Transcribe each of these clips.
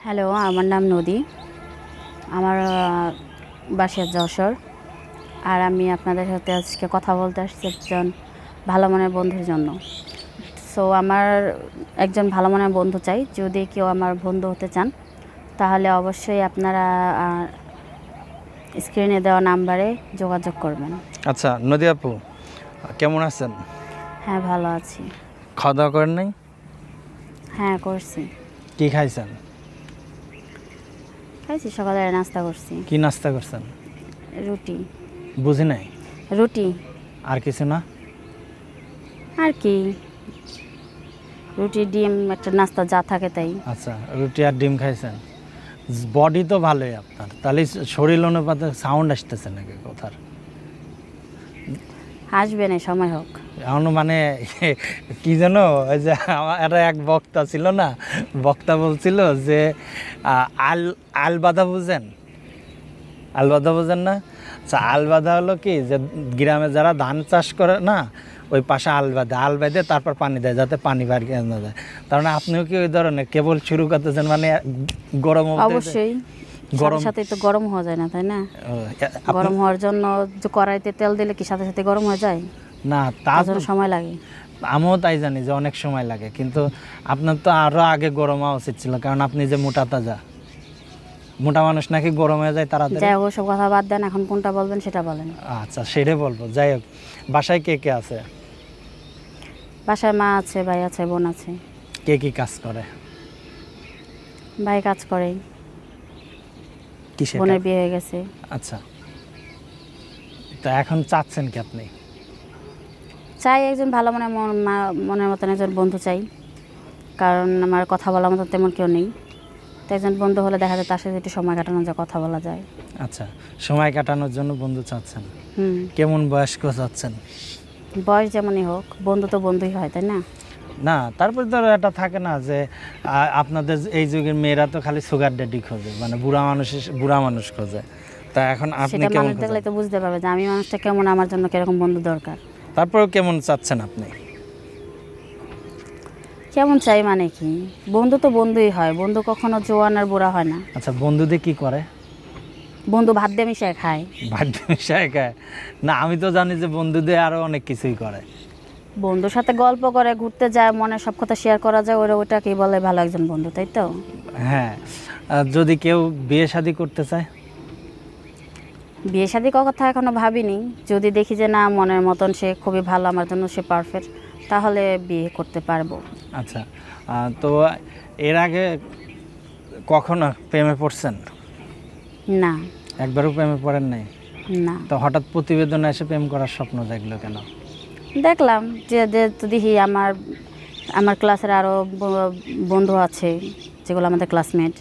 Hello, আমার নাম নদী। আমার বাসা যশোর। আর আমি আপনাদের সাথে আজকে কথা বলতে আসছি একজন ভালো মনের বন্ধুর জন্য। সো আমার একজন ভালো মনের বন্ধু চাই। যদি কেউ আমার বন্ধু হতে চান তাহলে অবশ্যই আপনারা স্ক্রিনে দেওয়া নাম্বারে যোগাযোগ করবেন। আচ্ছা নদী আপু, কেমন আছেন? হ্যাঁ, ভালো আছি। খাওয়া দাওয়া করেন নাই? হ্যাঁ, করছি। কি খাইছেন? খাইছি, সকালে নাস্তা করছি। কি নাস্তা করছেন? রুটি। বুঝি নাই। রুটি আর কিছু না? আর কি, রুটি ডিম একটা নাস্তা যা থাকে তাই। আচ্ছা, রুটি আর ডিম খাইছেন। বডি তো ভালোই আপনার, তাহলে শরীর অনুপাতে সাউন্ড আসতেছে নাকি কথার? আসবে না, সময় হোক। এখন মানে কি যেন ওই যে আমার এক বক্তা ছিল না, বক্তা বলছিল যে আল বাঁধা বুঝেন? আল বাঁধা বুঝেন না? আচ্ছা, আল বাঁধা হলো কি, যে গ্রামে যারা ধান চাষ করে না, ওই পাশে আল বেঁধে তারপর পানি দেয় যাতে পানি বাইর না যায়। তার মানে আপনিও কি ওই ধরনের কেবল শুরু করতেছেন? মানে গরম অবশ্যই গরম সাথে তো গরম হওয়া যায় না, তাই না? গরম হওয়ার জন্য যে কড়াইতে তেল দিলে কি সাথে সাথে গরম হয়ে যায় না? তার জন্য সময় লাগে। আমিও তাই জানি যে অনেক সময় লাগে, কিন্তু আপনার তো আরো আগে গরম হওয়া উচিত ছিল, কারণ আপনি যে মোটা তাজা, মোটা মানুষ নাকি গরম হয়ে যায় তাড়াতাড়ি। যাই হোক, ওসব কথা বাদ দেন, এখন কোনটা বলবেন সেটা বলেন। আচ্ছা, সেটাই বলবো। যাই হোক, বাসায় কে কে আছে? বাসায় মা আছে, ভাই আছে, বোন আছে। কে কি কাজ করে? ভাই কাজ করে, কিসের বোনের কাজ? বিয়ে হয়ে গেছে। আচ্ছা, তো এখন চাচ্ছেন কি আপনি? চাই একজন ভালো মনের মতন একজন বন্ধু চাই, কারণ আমার কথা বলার মতো তেমন কেউ নেই। তো একজন বন্ধু হলে দেখা যায় তার সাথে একটু সময় কাটানো যায়, কথা বলা যায়। আচ্ছা, সময় কাটানোর জন্য বন্ধু চাচ্ছেন। হুম। কেমন বয়স্ক চাচ্ছেন? বয়স যেমনই হোক, বন্ধু তো বন্ধুই হয়, তাই না? না, তারপরে তো এটা থাকে না যে আপনাদের এই যুগের মেয়েরা তো খালি সুগার ড্যাডি খোঁজে, মানে বুড়া মানুষ খোঁজে। তা এখন আপনি সেটা কেমন মানুষ দেখলে খোঁজেন? তো বুঝতে পারবে যে আমি মানুষটা কেমন, আমার জন্য কিরকম বন্ধু দরকার। তারপরেও কেমন চাচ্ছেন আপনি? কেমন চাই মানে কি, বন্ধু তো বন্ধুই হয়, বন্ধু কখনো জোয়ান আর বুড়া হয় না। আচ্ছা, বন্ধুদের কি করে? বন্ধু ভাত দিয়ে মিশায় খায়। বাড়িতে মিশায় খায়? না, আমি তো জানি যে বন্ধুদের আরো অনেক কিছুই করে। বন্ধুর সাথে গল্প করে, ঘুরতে যায়, মনে সব কথা শেয়ার করা যায়, ওটাকেই বলে ভালো একজন বন্ধু, তাই তো? হ্যাঁ, যদি কেউ বিয়ে শাদী করতে চায়? বিয়ে শাদী কথা এখনো ভাবিনি। যদি দেখি যে না, মনের মতন সে খুবই ভালো, আমার জন্য সে পারফেক্ট, তাহলে বিয়ে করতে পারবো। আচ্ছা, তো এর আগে কখনো প্রেমে পড়ছেন? না। একবারও প্রেমে পড়েন নাই? না। তো হঠাৎ প্রতিবেদনে এসে প্রেম করার স্বপ্ন দেখলো কেন? দেখলাম যে দেখি আমার ক্লাসের আরও বন্ধু আছে যেগুলো আমাদের ক্লাসমেট,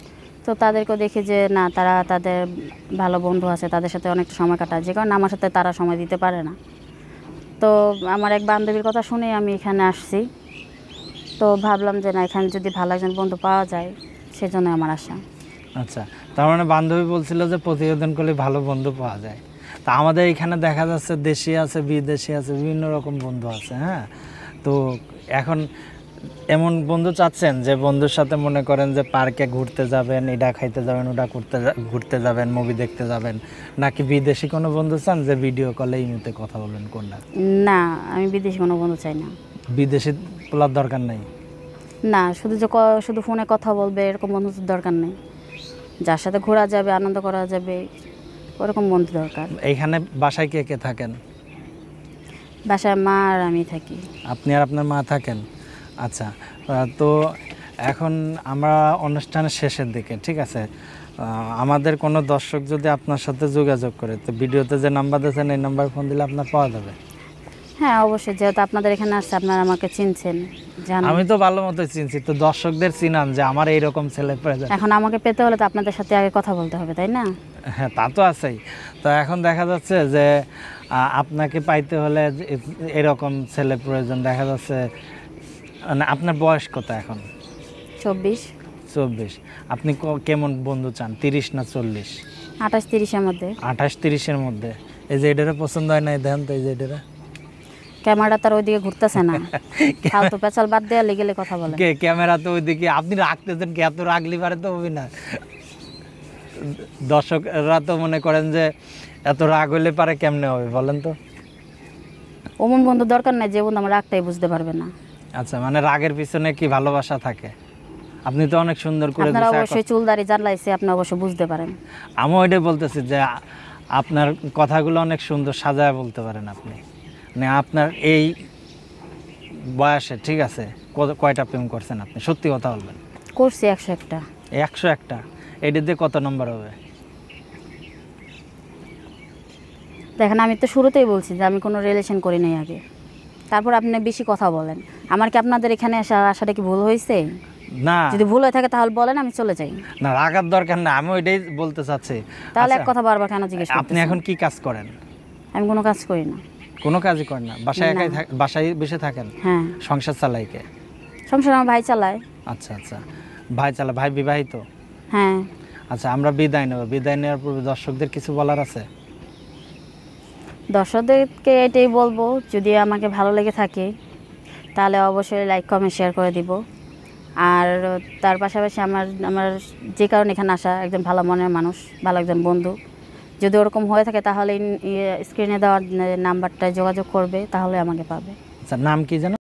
তো তাদেরকেও দেখি যে না, তারা তাদের ভালো বন্ধু আছে, তাদের সাথে অনেকটা সময় কাটায়, যে কারণে আমার সাথে তারা সময় দিতে পারে না। তো আমার এক বান্ধবীর কথা শুনে আমি এখানে আসছি। তো ভাবলাম যে না, এখানে যদি ভালো একজন বন্ধু পাওয়া যায়, সেজন্য আমার আশা। আচ্ছা, তার মানে বান্ধবী বলছিল যে প্রতিবেদন করলে ভালো বন্ধু পাওয়া যায়। তা আমাদের এখানে দেখা যাচ্ছে দেশি আছে, বিদেশি আছে, বিভিন্ন রকম বন্ধু আছে। হ্যাঁ, তো এখন এমন বন্ধু চাচ্ছেন যে বন্ধুর সাথে মনে করেন যে পার্কে ঘুরতে যাবেন, এটা খাইতে যাবেন, ওটা ঘুরতে যাবেন, মুভি দেখতে যাবেন, নাকি বিদেশি কোনো বন্ধু চান যে ভিডিও কলে এই মুহূর্তে কথা বলবেন, কোনটা? না, আমি বিদেশি কোনো বন্ধু চাই না। বিদেশি বলার দরকার নেই? না, শুধু ফোনে কথা বলবে এরকম বন্ধু তো দরকার নেই। যার সাথে ঘোরা যাবে, আনন্দ করা যাবে, ওরকম বন্ধু দরকার। এইখানে বাসায় কে কে থাকেন? বাসায় মা আর আমি থাকি। আপনি আর আপনার মা থাকেন? আচ্ছা, তো এখন আমরা অনুষ্ঠানের শেষের দিকে, ঠিক আছে? আমাদের কোনো দর্শক যদি আপনার সাথে যোগাযোগ করে, তো ভিডিওতে যে নাম্বার দিয়েছেন এই নাম্বার ফোন দিলে আপনার পাওয়া যাবে? হ্যাঁ, অবশ্যই, যেহেতু আপনাদের এখানে আসছে, আপনারা আমাকে চিনছেন, জানেন। আমি তো ভালো মতো চিনছি, তো দর্শকদের চিনান যে আমার এইরকম ছেলে প্রয়োজন। এখন আমাকে পেতে হলে তো আপনাদের সাথে আগে কথা বলতে হবে, তাই না? হ্যাঁ, তা তো আছেই। তো এখন দেখা যাচ্ছে যে আপনাকে পাইতে হলে এরকম ছেলে প্রয়োজন। দেখা যাচ্ছে মানে আপনার বয়স কত এখন? 24। 24। আপনি কেমন বন্ধু চান, 30 না 40? 28-30-এর মধ্যে। 28-30-এর মধ্যে। এই যে এটারে পছন্দ হয় না, দেখেন তো, এই যে এটারে। ক্যামেরা তার ওইদিকে ঘুরতেছে না, ফালতু পেঁচাল বাদ দেয়া লেগেলে কথা বলে। ক্যামেরা তো ওইদিকে আপনি রাখতেছেন কি, এত রাখলি পারে তো হবি না। দর্শকরা তো মনে করেন যে এত রাগ হইলে পারে কেমনে হবে বলেন তো। অমন বন্ধু দরকার নাই যে বন্ধু আমার রাগটাই বুঝতে পারবে না। আচ্ছা, মানে রাগের পিছনে কি ভালোবাসা থাকে? আপনি তো অনেক সুন্দর করে আপনারা গুছায় অবশ্যই চুলদারি জানলাইছে, আপনি অবশ্যই বুঝতে পারেন। আমি ওইটাই বলতেছি যে আপনার কথাগুলো অনেক সুন্দর সাজায় বলতে পারেন আপনি। মানে আপনার এই বয়সে ঠিক আছে কয়টা প্রেম করছেন আপনি? সত্যি কথা বলবেন। করছি 101টা। 101টা? এটা দিয়ে কত নম্বর হবে? দেখেন আমি তো শুরুতেই বলছি যে আমি কোনো রিলেশন করি নাই আগে, তারপর আপনি বেশি কথা বলেন। আমার কি আপনাদের এখানে আসাটা কি ভুল হয়েছে? না যদি ভুল হয়ে থাকে তাহলে বলেন, আমি চলে যাই। না, রাগার দরকার না, আমি ওইটাই বলতে চাচ্ছি। তাহলে এক আচ্ছা, কথা বারবার কেন জিজ্ঞেস আপনি করতেছেন? এখন কি কাজ করেন? আমি কোনো কাজ করি না। কোনো কাজই করেন না? বাসায় না। একাই বাসায় বসে থাকেন? হ্যাঁ, সংসার চালাই কে? সংসার আমার ভাই চালায়। আচ্ছা আচ্ছা, ভাই চালায়। ভাই বিবাহিত? হ্যাঁ। আচ্ছা, আমরা বিদায় নেব। বিদায় নেওয়ার পূর্বে দর্শকদের কিছু বলার আছে? দর্শকদেরকে এটাই বলবো, যদি আমাকে ভালো লেগে থাকে তাহলে অবশ্যই লাইক কমেন্ট শেয়ার করে দিব। আর তার পাশাপাশি আমার যে কারণে এখানে আসা, একজন ভালো মনের মানুষ, ভালো একজন বন্ধু, যদি ওরকম হয়ে থাকে তাহলে স্ক্রিনে দেওয়ার নাম্বারটায় যোগাযোগ করবে, তাহলে আমাকে পাবে। আচ্ছা, নাম কি যেন?